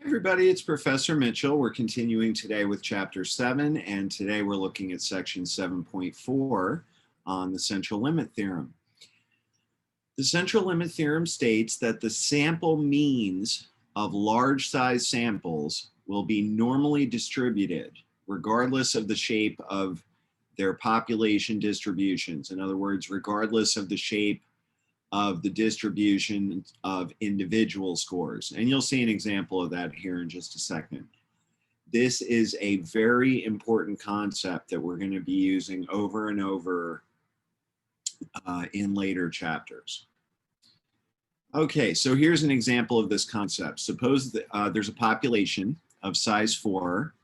Everybody, it's Professor Mitchell. We're continuing today with Chapter 7, and today we're looking at Section 7.4 on the central limit theorem. The central limit theorem states that the sample means of large size samples will be normally distributed regardless of the shape of their population distributions. In other words, regardless of the shape of the distribution of individual scores. And you'll see an example of that here in just a second. This is a very important concept that we're going to be using over and over in later chapters. Okay, so here's an example of this concept. Suppose that there's a population of size 4.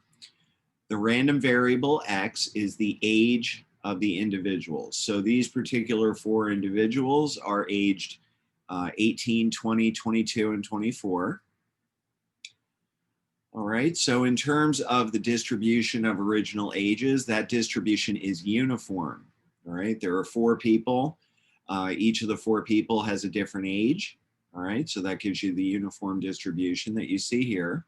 The random variable x is the age of the individuals. So these particular 4 individuals are aged 18, 20, 22, and 24. All right, so in terms of the distribution of original ages, that distribution is uniform. All right, there are 4 people. Each of the 4 people has a different age. All right, so that gives you the uniform distribution that you see here.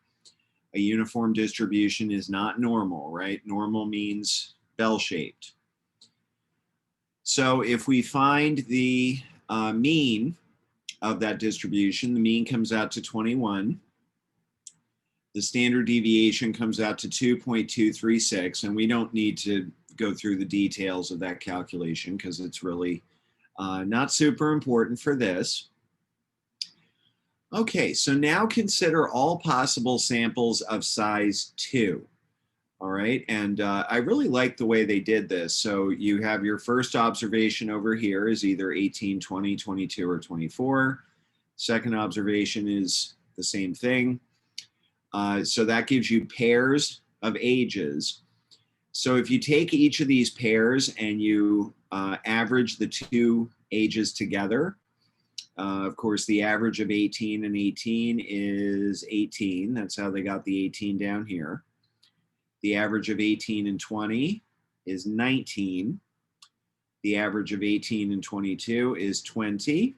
A uniform distribution is not normal, right? Normal means bell-shaped. So if we find the mean of that distribution, the mean comes out to 21. The standard deviation comes out to 2.236, and we don't need to go through the details of that calculation because it's really not super important for this. Okay, so now consider all possible samples of size 2. All right, and I really like the way they did this. So you have your first observation over here is either 18, 20, 22, or 24. Second observation is the same thing. So that gives you pairs of ages. So if you take each of these pairs and you average the 2 ages together, of course, the average of 18 and 18 is 18. That's how they got the 18 down here. The average of 18 and 20 is 19. The average of 18 and 22 is 20.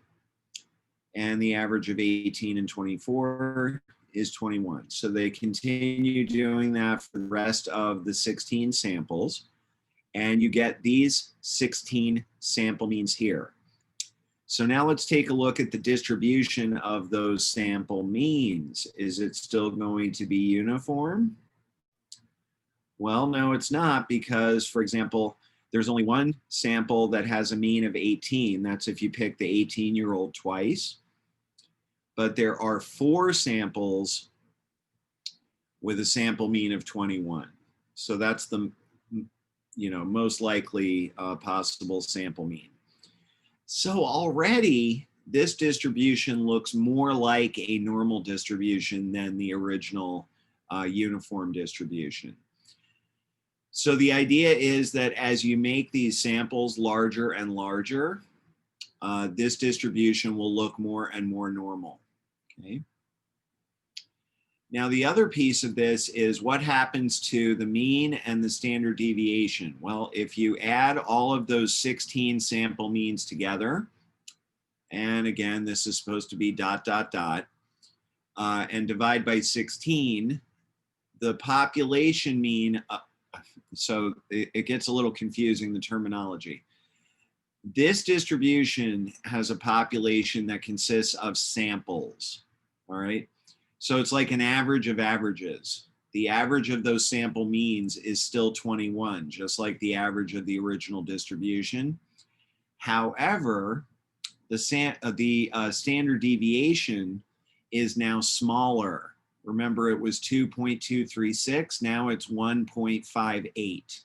And the average of 18 and 24 is 21. So they continue doing that for the rest of the 16 samples. And you get these 16 sample means here. So now let's take a look at the distribution of those sample means. Is it still going to be uniform? Well, no, it's not, because, for example, there's only one sample that has a mean of 18. That's if you pick the 18-year-old twice. But there are 4 samples with a sample mean of 21. So that's the, most likely possible sample mean. So already, this distribution looks more like a normal distribution than the original uniform distribution. So the idea is that as you make these samples larger and larger, this distribution will look more and more normal. Okay. Now the other piece of this is what happens to the mean and the standard deviation. Well, if you add all of those 16 sample means together, and again, this is supposed to be ... and divide by 16, the population mean, so it gets a little confusing, the terminology. This distribution has a population that consists of samples, all right? So it's like an average of averages. The average of those sample means is still 21, just like the average of the original distribution. However, the standard deviation is now smaller. Remember, it was 2.236, now it's 1.58.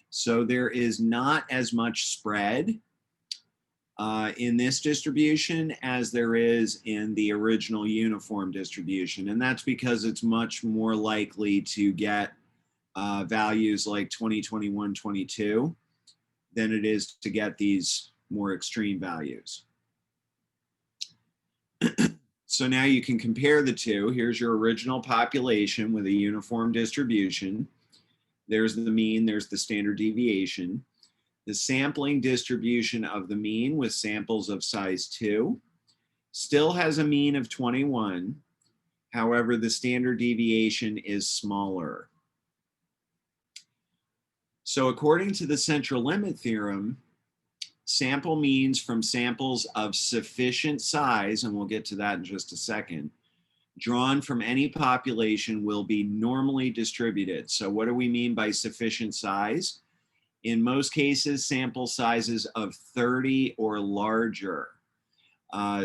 So there is not as much spread in this distribution as there is in the original uniform distribution. And that's because it's much more likely to get values like 20, 21, 22 than it is to get these more extreme values. So now you can compare the two. Here's your original population with a uniform distribution. There's the mean, there's the standard deviation. The sampling distribution of the mean with samples of size 2 still has a mean of 21, However, the standard deviation is smaller. So according to the central limit theorem, sample means from samples of sufficient size, and we'll get to that in just a second, drawn from any population will be normally distributed. So what do we mean by sufficient size? In most cases, sample sizes of 30 or larger.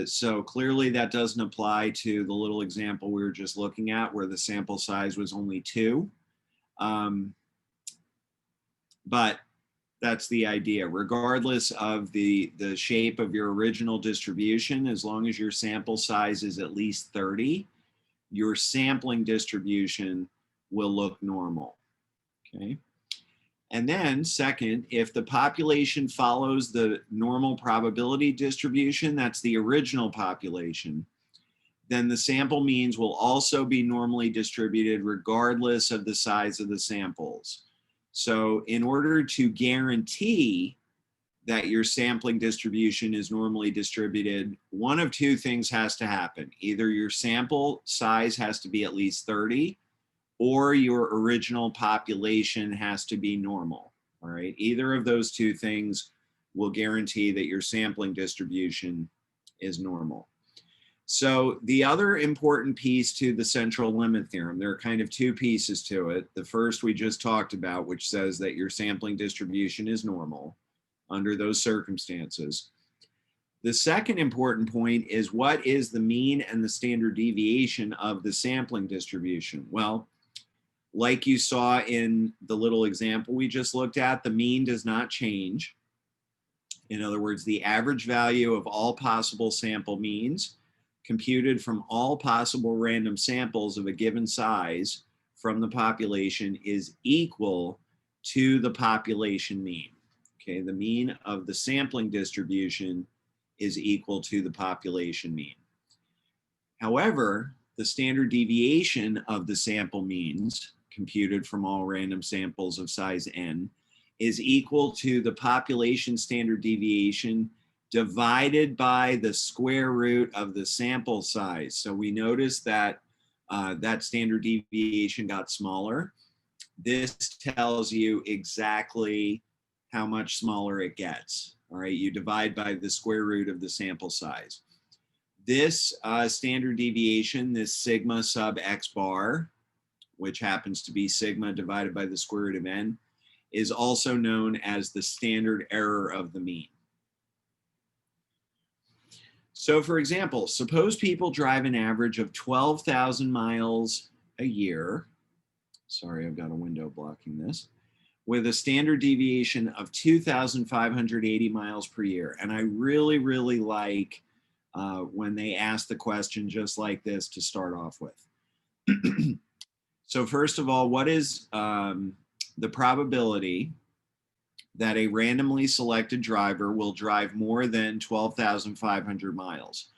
So clearly that doesn't apply to the little example we were just looking at where the sample size was only 2. But that's the idea. Regardless of the shape of your original distribution, as long as your sample size is at least 30, your sampling distribution will look normal, okay? And then second, if the population follows the normal probability distribution, that's the original population, then the sample means will also be normally distributed regardless of the size of the samples. So in order to guarantee that your sampling distribution is normally distributed, one of two things has to happen. Either your sample size has to be at least 30, or your original population has to be normal, all right? Either of those two things will guarantee that your sampling distribution is normal. So the other important piece to the central limit theorem, there are kind of two pieces to it. The first we just talked about, which says that your sampling distribution is normal under those circumstances. The second important point is what is the mean and the standard deviation of the sampling distribution? Well, like you saw in the little example we just looked at, the mean does not change. In other words, the average value of all possible sample means computed from all possible random samples of a given size from the population is equal to the population mean. Okay, the mean of the sampling distribution is equal to the population mean. However, the standard deviation of the sample means computed from all random samples of size n is equal to the population standard deviation divided by the square root of the sample size. So we notice that that standard deviation got smaller. This tells you exactly how much smaller it gets. All right, you divide by the square root of the sample size. This standard deviation, this sigma sub x bar, which happens to be sigma divided by the square root of n, is also known as the standard error of the mean. So for example, suppose people drive an average of 12,000 miles a year. Sorry, I've got a window blocking this. With a standard deviation of 2,580 miles per year. And I really, really like when they ask the question just like this to start off with. So first of all, what is the probability that a randomly selected driver will drive more than 12,500 miles?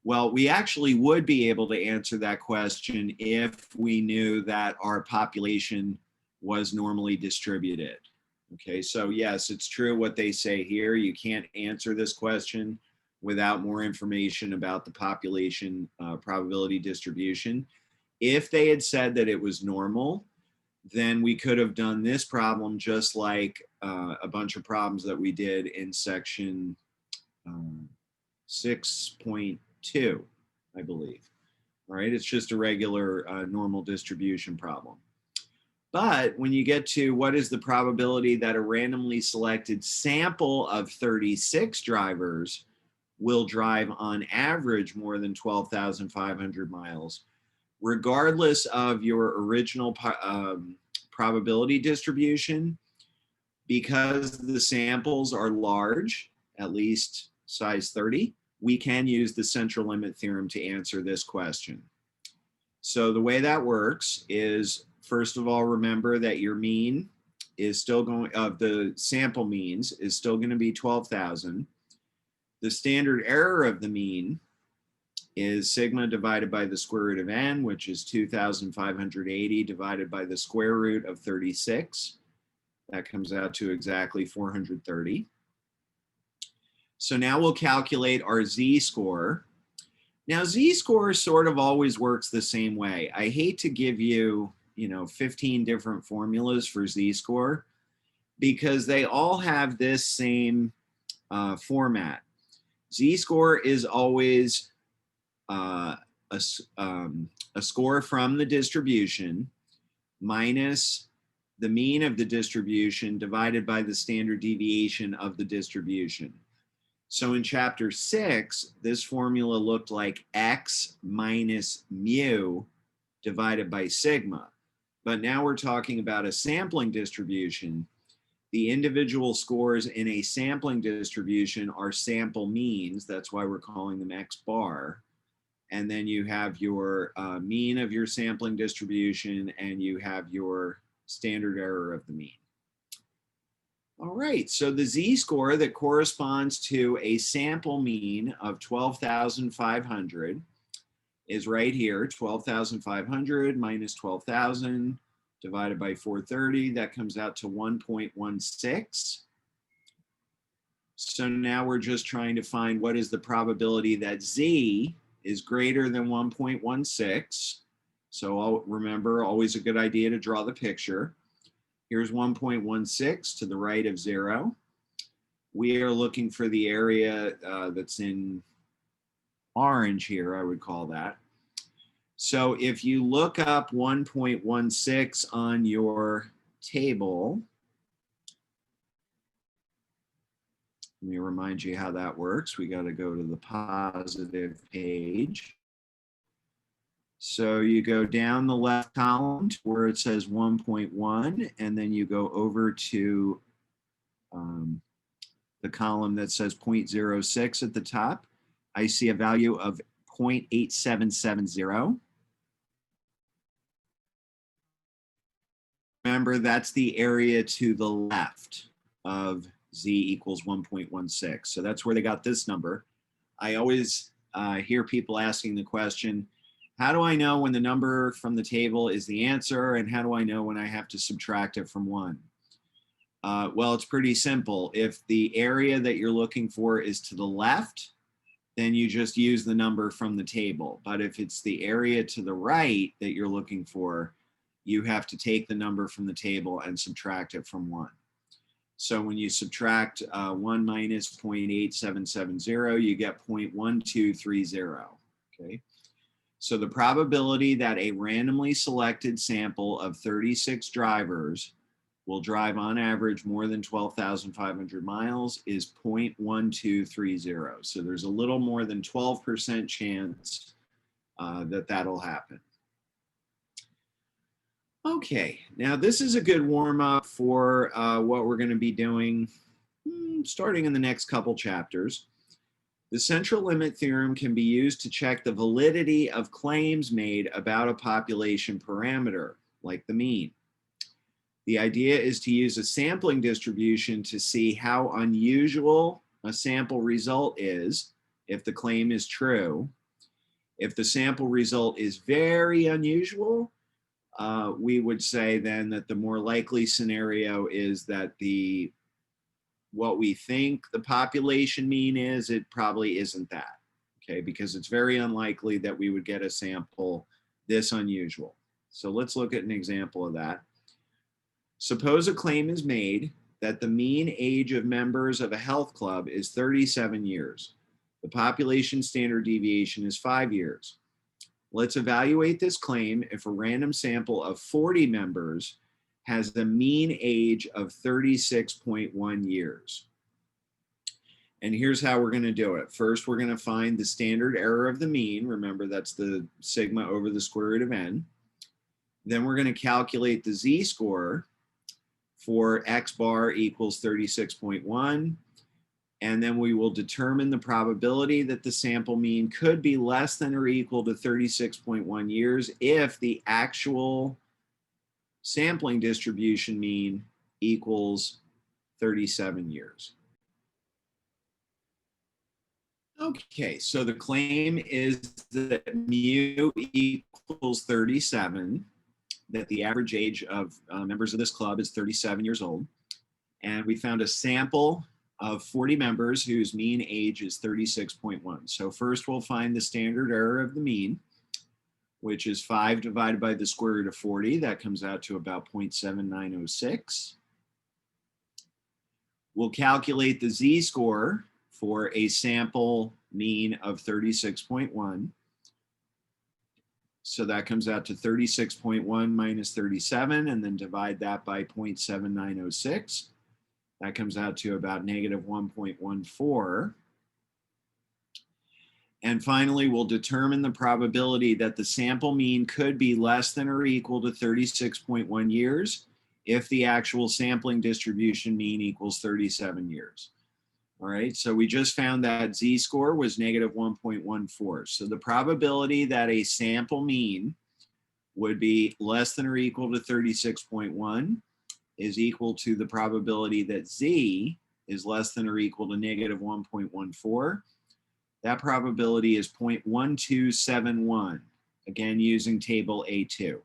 Well, we actually would be able to answer that question if we knew that our population was normally distributed. Okay, so yes, it's true what they say here. You can't answer this question without more information about the population probability distribution. If they had said that it was normal, then we could have done this problem just like a bunch of problems that we did in section 6.2, I believe. All right, it's just a regular normal distribution problem. But when you get to what is the probability that a randomly selected sample of 36 drivers will drive on average more than 12,500 miles, regardless of your original probability distribution, because the samples are large, at least size 30, we can use the central limit theorem to answer this question. So the way that works is, first of all, remember that your mean is still going, of the sample means is still going to be 12,000. The standard error of the mean is sigma divided by the square root of n, which is 2,580 divided by the square root of 36. That comes out to exactly 430. So now we'll calculate our z-score. Now, Z-score sort of always works the same way. I hate to give you, 15 different formulas for Z-score because they all have this same format. Z-score is always a score from the distribution minus the mean of the distribution divided by the standard deviation of the distribution. So in chapter 6, this formula looked like x minus mu divided by sigma. But now we're talking about a sampling distribution. The individual scores in a sampling distribution are sample means. That's why we're calling them x bar. And then you have your mean of your sampling distribution, and you have your standard error of the mean. All right, so the Z-score that corresponds to a sample mean of 12,500 is right here, 12,500 minus 12,000 divided by 430, that comes out to 1.16. So now we're just trying to find what is the probability that Z is greater than 1.16. So remember, always a good idea to draw the picture. Here's 1.16 to the right of 0. We are looking for the area that's in orange here, I would call that. So if you look up 1.16 on your table, let me remind you how that works. We got to go to the positive page. So you go down the left column to where it says 1.1, and then you go over to the column that says 0.06 at the top. I see a value of 0.8770. Remember, that's the area to the left of Z equals 1.16. So that's where they got this number. I always hear people asking the question, how do I know when the number from the table is the answer, and how do I know when I have to subtract it from 1? Well, it's pretty simple. If the area that you're looking for is to the left, then you just use the number from the table. But if it's the area to the right that you're looking for, you have to take the number from the table and subtract it from 1. So when you subtract 1 minus 0.8770, you get 0.1230, okay? So the probability that a randomly selected sample of 36 drivers will drive on average more than 12,500 miles is 0.1230. So there's a little more than 12% chance that that'll happen. Okay, now this is a good warm-up for what we're going to be doing starting in the next couple chapters. The central limit theorem can be used to check the validity of claims made about a population parameter, like the mean. The idea is to use a sampling distribution to see how unusual a sample result is if the claim is true. If the sample result is very unusual, we would say then that the more likely scenario is that what we think the population mean is, it probably isn't that, okay? Because it's very unlikely that we would get a sample this unusual. So let's look at an example of that. Suppose a claim is made that the mean age of members of a health club is 37 years. The population standard deviation is 5 years. Let's evaluate this claim if a random sample of 40 members has the mean age of 36.1 years. And here's how we're going to do it. First, we're going to find the standard error of the mean. Remember, that's the sigma over the square root of n. Then we're going to calculate the z-score for x bar equals 36.1. And then we will determine the probability that the sample mean could be less than or equal to 36.1 years if the actual sampling distribution mean equals 37 years. Okay, so the claim is that mu equals 37, that the average age of members of this club is 37 years old. And we found a sample of 40 members whose mean age is 36.1. So first we'll find the standard error of the mean, which is 5 divided by the square root of 40. That comes out to about 0.7906. We'll calculate the Z-score for a sample mean of 36.1. So that comes out to 36.1 minus 37, and then divide that by 0.7906. That comes out to about negative 1.14. And finally, we'll determine the probability that the sample mean could be less than or equal to 36.1 years if the actual sampling distribution mean equals 37 years. All right, so we just found that Z-score was negative 1.14. So the probability that a sample mean would be less than or equal to 36.1 is equal to the probability that Z is less than or equal to negative 1.14. That probability is 0.1271, again using table A2.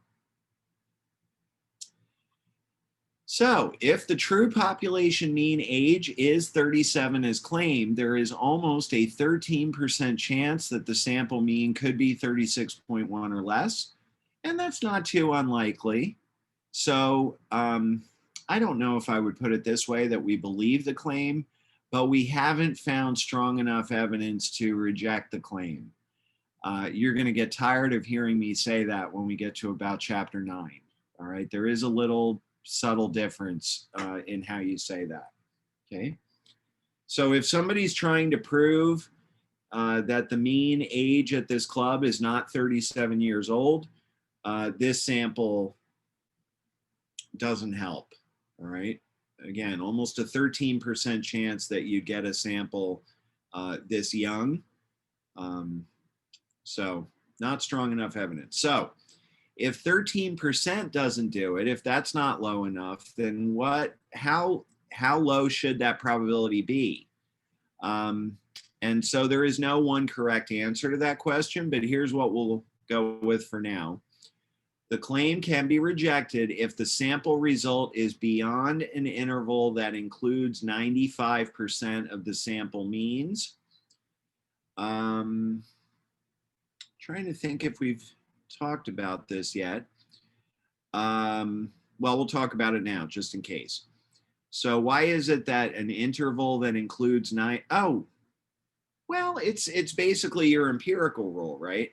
So if the true population mean age is 37 as claimed, there is almost a 13% chance that the sample mean could be 36.1 or less, and that's not too unlikely. So I don't know if I would put it this way, that we believe the claim, but we haven't found strong enough evidence to reject the claim. You're going to get tired of hearing me say that when we get to about chapter 9. All right, there is a little subtle difference in how you say that. Okay, so if somebody's trying to prove that the mean age at this club is not 37 years old, this sample doesn't help. All right, again, almost a 13% chance that you get a sample this young. So not strong enough evidence. So if 13% doesn't do it, if that's not low enough, then how low should that probability be? And so there is no one correct answer to that question, but here's what we'll go with for now. The claim can be rejected if the sample result is beyond an interval that includes 95% of the sample means. Trying to think if we've talked about this yet. Well, we'll talk about it now, just in case. So why is it that an interval that includes well, it's basically your empirical rule, right?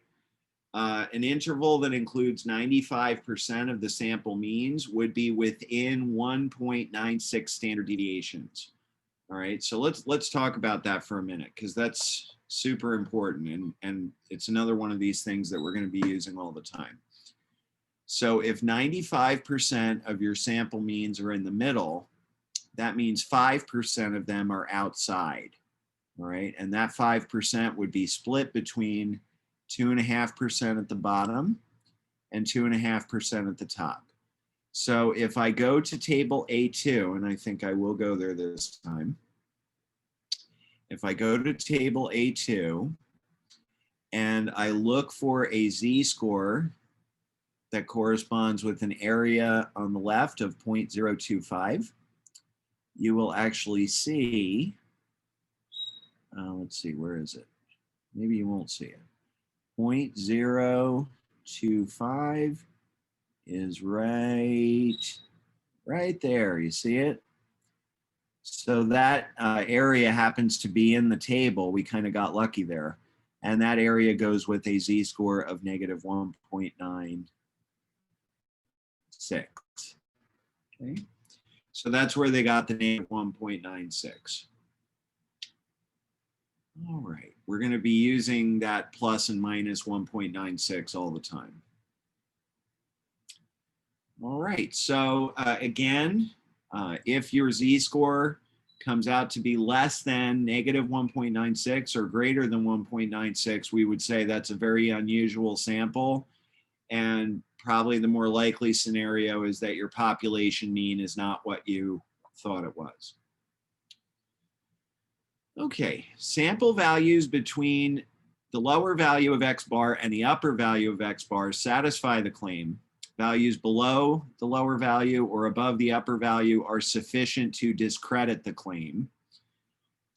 An interval that includes 95% of the sample means would be within 1.96 standard deviations. All right, so let's talk about that for a minute, because that's super important, and it's another one of these things that we're going to be using all the time. So if 95% of your sample means are in the middle, that means 5% of them are outside. All right, and that 5% would be split between 2.5% at the bottom and 2.5% at the top. So if I go to table A2, and I think I will go there this time. If I go to table A2 and I look for a Z-score that corresponds with an area on the left of 0.025, you will actually see, let's see, where is it? Maybe you won't see it. 0.025 is right there. You see it? So that area happens to be in the table. We kind of got lucky there. And that area goes with a Z-score of negative 1.96. Okay. So that's where they got the negative 1.96. All right, we're going to be using that plus and minus 1.96 all the time. All right, so again, if your Z-score comes out to be less than negative 1.96 or greater than 1.96, we would say that's a very unusual sample. And probably the more likely scenario is that your population mean is not what you thought it was. Okay, sample values between the lower value of X bar and the upper value of X bar satisfy the claim. Values below the lower value or above the upper value are sufficient to discredit the claim.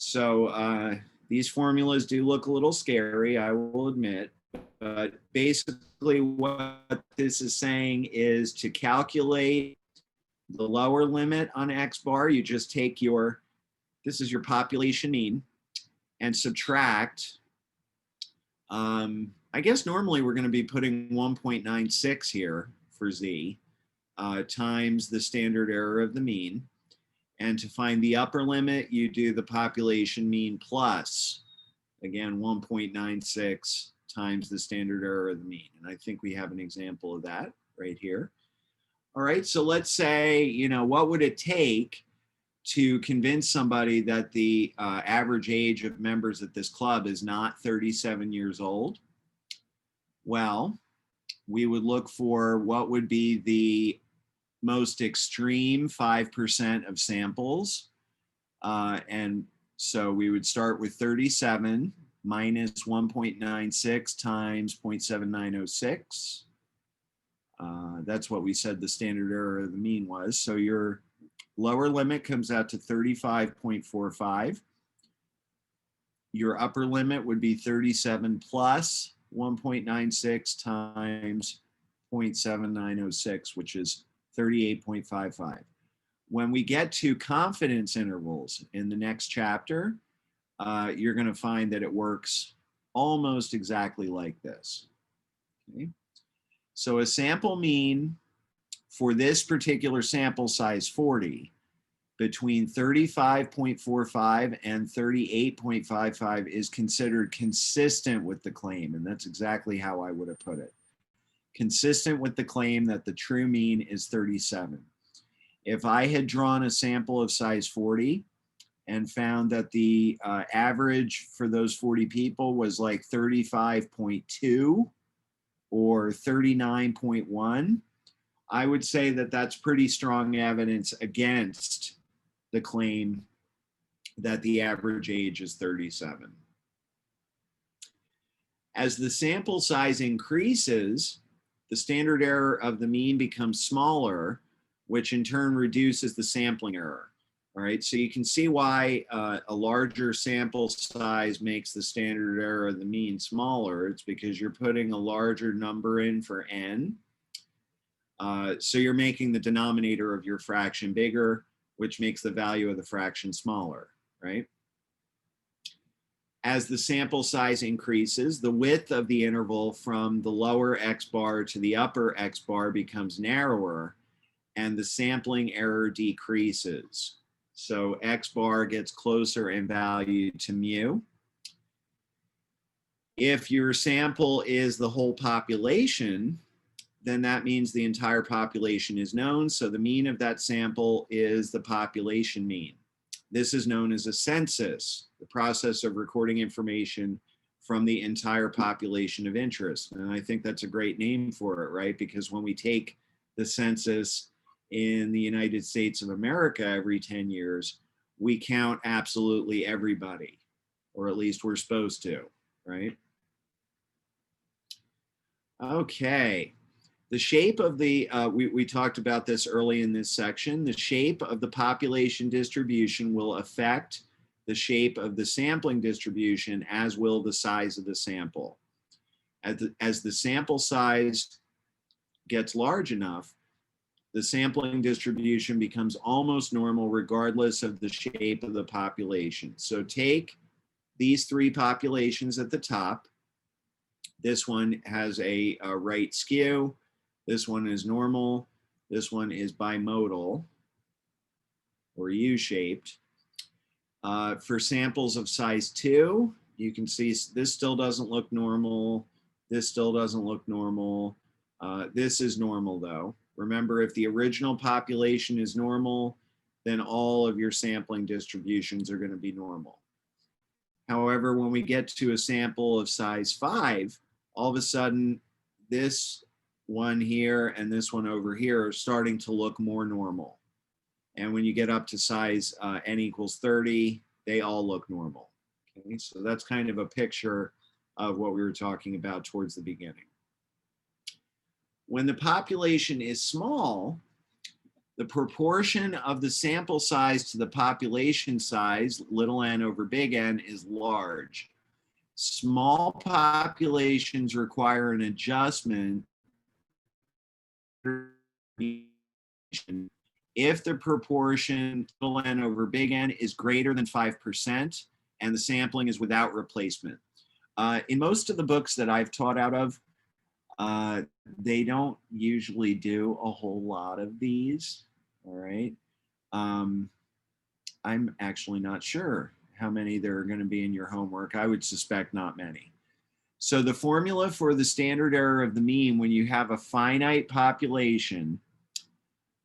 So these formulas do look a little scary, I will admit, but basically what this is saying is to calculate the lower limit on X bar, you just take this is your population mean, and subtract, I guess normally we're going to be putting 1.96 here for Z, times the standard error of the mean. And to find the upper limit, you do the population mean plus, again, 1.96 times the standard error of the mean. And I think we have an example of that right here. All right, so let's say, what would it take to convince somebody that the average age of members at this club is not 37 years old? Well, we would look for what would be the most extreme 5% of samples. And so we would start with 37 minus 1.96 times 0.7906. That's what we said the standard error of the mean was. So your lower limit comes out to 35.45. Your upper limit would be 37 plus 1.96 times 0.7906, which is 38.55. When we get to confidence intervals in the next chapter, you're going to find that it works almost exactly like this. Okay? So a sample mean for this particular sample size 40 between 35.45 and 38.55 is considered consistent with the claim, and that's exactly how I would have put it. Consistent with the claim that the true mean is 37. If I had drawn a sample of size 40 and found that the average for those 40 people was like 35.2 or 39.1, I would say that that's pretty strong evidence against the claim that the average age is 37. As the sample size increases, the standard error of the mean becomes smaller, which in turn reduces the sampling error. All right, so you can see why a larger sample size makes the standard error of the mean smaller. It's because you're putting a larger number in for n. So you're making the denominator of your fraction bigger, which makes the value of the fraction smaller, right? As the sample size increases, the width of the interval from the lower X bar to the upper X bar becomes narrower, and the sampling error decreases. So X bar gets closer in value to mu. If your sample is the whole population, then that means the entire population is known. So the mean of that sample is the population mean. This is known as a census, the process of recording information from the entire population of interest. And I think that's a great name for it, right? Because when we take the census in the United States of America every 10 years, we count absolutely everybody, or at least we're supposed to, right? Okay. The shape of the, we talked about this early in this section, the shape of the population distribution will affect the shape of the sampling distribution, as will the size of the sample. As the sample size gets large enough, the sampling distribution becomes almost normal regardless of the shape of the population. So take these three populations at the top. This one has a right skew. This one is normal. This one is bimodal or U-shaped. For samples of size 2, you can see this still doesn't look normal. This still doesn't look normal. This is normal though. Remember, if the original population is normal, then all of your sampling distributions are going to be normal. However, when we get to a sample of size 5, all of a sudden this one here and this one over here are starting to look more normal. And when you get up to size n equals 30, they all look normal. Okay, so that's kind of a picture of what we were talking about towards the beginning. When the population is small, The proportion of the sample size to the population size, little n over big N, is large. Small populations require an adjustment if the proportion little n over big N is greater than 5% and the sampling is without replacement. In most of the books that I've taught out of, they don't usually do a whole lot of these, all right? I'm actually not sure how many there are going to be in your homework. I would suspect not many. So the formula for the standard error of the mean when you have a finite population,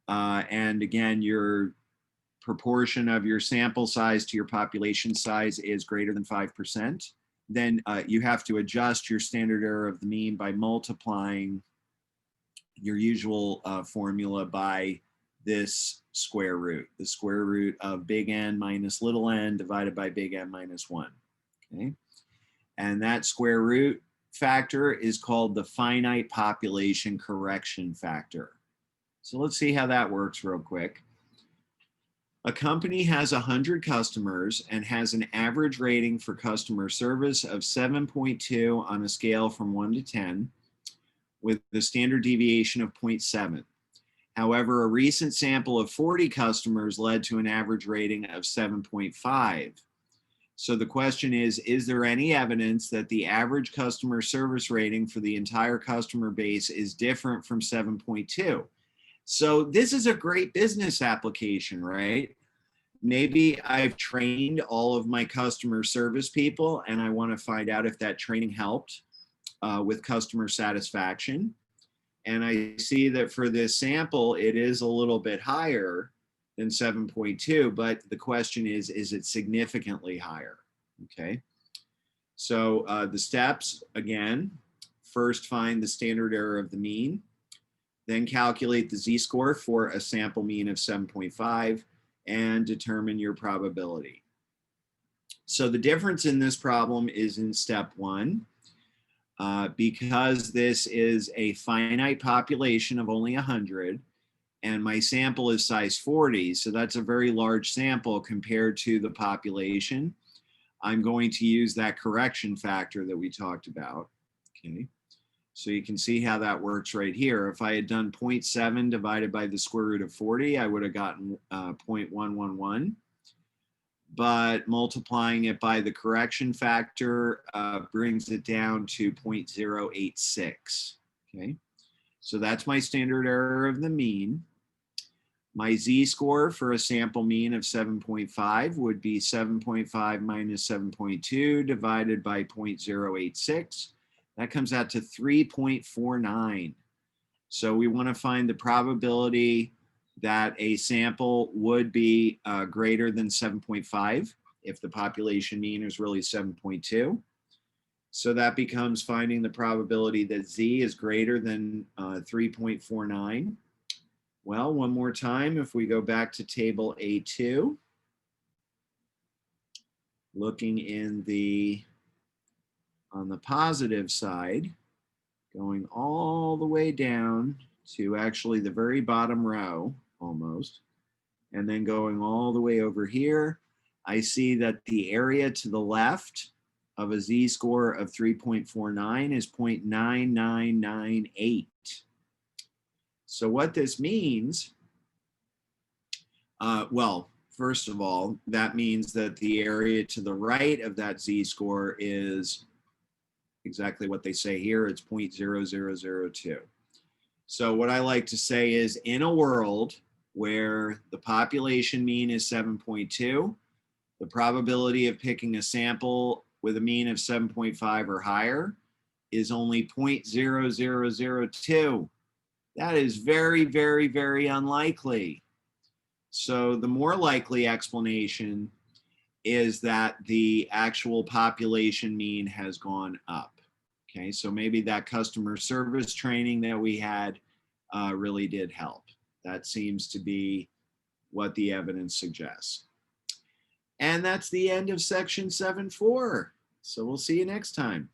and again, your proportion of your sample size to your population size is greater than 5%, then you have to adjust your standard error of the mean by multiplying your usual formula by this square root, the square root of big N minus little n divided by big N minus 1. Okay? And that square root factor is called the finite population correction factor. So let's see how that works real quick. A company has 100 customers and has an average rating for customer service of 7.2 on a scale from 1 to 10, with the standard deviation of 0.7. However, a recent sample of 40 customers led to an average rating of 7.5. So the question is there any evidence that the average customer service rating for the entire customer base is different from 7.2? So this is a great business application, right? Maybe I've trained all of my customer service people and I want to find out if that training helped with customer satisfaction. And I see that for this sample, it is a little bit higher than 7.2, but the question is it significantly higher? Okay. So the steps, again, first find the standard error of the mean, then calculate the Z-score for a sample mean of 7.5 and determine your probability. So the difference in this problem is in step 1. Because this is a finite population of only 100 and my sample is size 40, so that's a very large sample compared to the population, I'm going to use that correction factor that we talked about. Okay, so you can see how that works right here. If I had done 0.7 divided by the square root of 40, I would have gotten 0.111. But multiplying it by the correction factor brings it down to 0.086. Okay, so that's my standard error of the mean. My Z-score for a sample mean of 7.5 would be 7.5 minus 7.2 divided by 0.086. That comes out to 3.49. So we want to find the probability that a sample would be greater than 7.5 if the population mean is really 7.2. So that becomes finding the probability that Z is greater than 3.49. Well, one more time, if we go back to table A2, looking on the positive side, going all the way down to actually the very bottom row, almost, and then going all the way over here, I see that the area to the left of a Z-score of 3.49 is 0.9998. So what this means, well, first of all, that means that the area to the right of that Z-score is exactly what they say here. It's 0.0002. So what I like to say is, in a world where the population mean is 7.2, the probability of picking a sample with a mean of 7.5 or higher is only 0.0002. That is very, very, very unlikely. So the more likely explanation is that the actual population mean has gone up. Okay, so maybe that customer service training that we had really did help. That seems to be what the evidence suggests. And that's the end of section 7.4. So we'll see you next time.